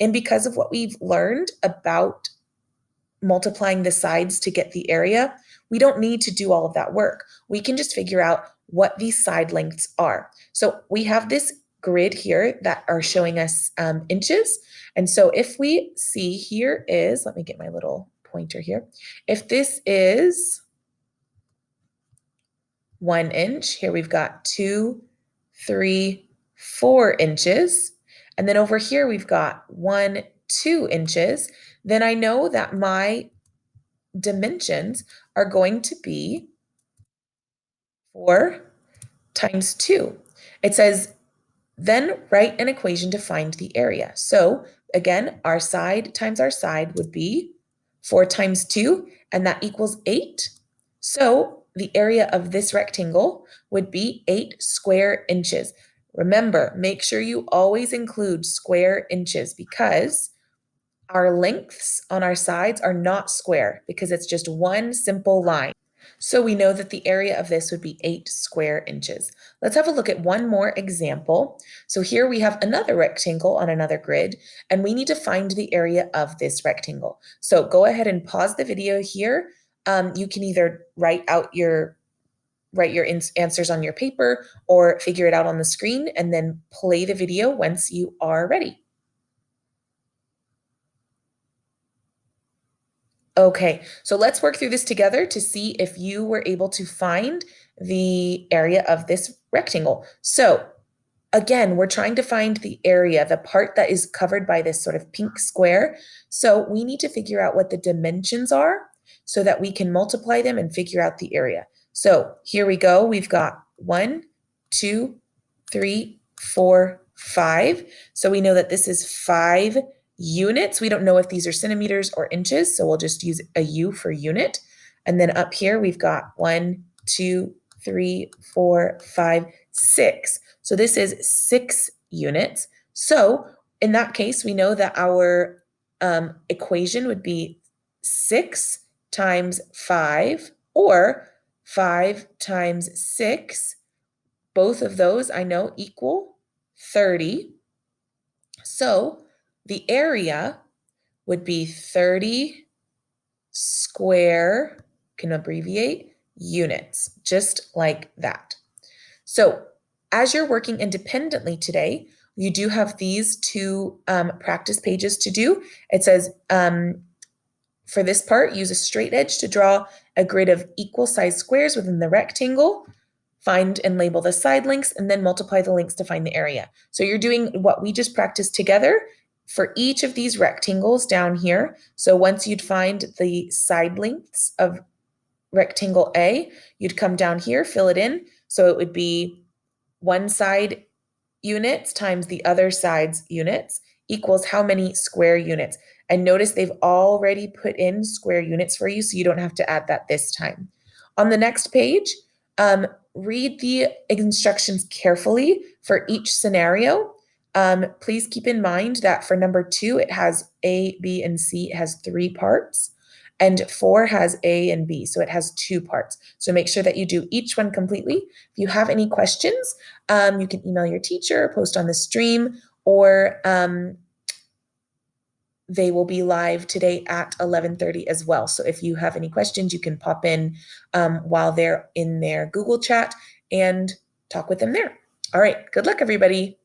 And because of what we've learned about multiplying the sides to get the area, we don't need to do all of that work. We can just figure out what these side lengths are. So we have this grid here that are showing us inches. And so if we see here is, let me get my little pointer here. If this is 1 inch, here we've got 2, 3, 4 inches. And then over here we've got 1, 2 inches. Then I know that my dimensions are going to be 4 times 2. It says, then write an equation to find the area. So again, our side times our side would be 4 times 2, and that equals 8. So the area of this rectangle would be 8 square inches. Remember, make sure you always include square inches because our lengths on our sides are not square because it's just one simple line. So we know that the area of this would be 8 square inches. Let's have a look at one more example. So here we have another rectangle on another grid, and we need to find the area of this rectangle. So go ahead and pause the video here. You can either write your answers on your paper or figure it out on the screen and then play the video once you are ready. Okay, so let's work through this together to see if you were able to find the area of this rectangle. So again, we're trying to find the area, the part that is covered by this sort of pink square. So we need to figure out what the dimensions are so that we can multiply them and figure out the area. So here we go. We've got 1, 2, 3, 4, 5. So we know that this is 5 units. We don't know if these are centimeters or inches, so we'll just use a U for unit. And then up here, we've got 1, 2, 3, 4, 5, 6. So this is 6 units. So in that case, we know that our equation would be 6 times 5 or 5 times 6. Both of those I know equal 30. So the area would be 30 square, can abbreviate, units, just like that. So as you're working independently today, you do have these two practice pages to do. It says, for this part, use a straight edge to draw a grid of equal size squares within the rectangle. Find and label the side lengths, and then multiply the lengths to find the area. So you're doing what we just practiced together for each of these rectangles down here. So once you'd find the side lengths of rectangle A, you'd come down here, fill it in. So it would be one side units times the other side's units equals how many square units. And notice they've already put in square units for you, so you don't have to add that this time. On the next page, read the instructions carefully for each scenario. Please keep in mind that for number 2, it has A, B, and C. It has 3 parts. And 4 has A and B, so it has 2 parts. So make sure that you do each one completely. If you have any questions, you can email your teacher, post on the stream, or they will be live today at 11:30 as well. So if you have any questions, you can pop in while they're in their Google chat and talk with them there. All right, good luck, everybody.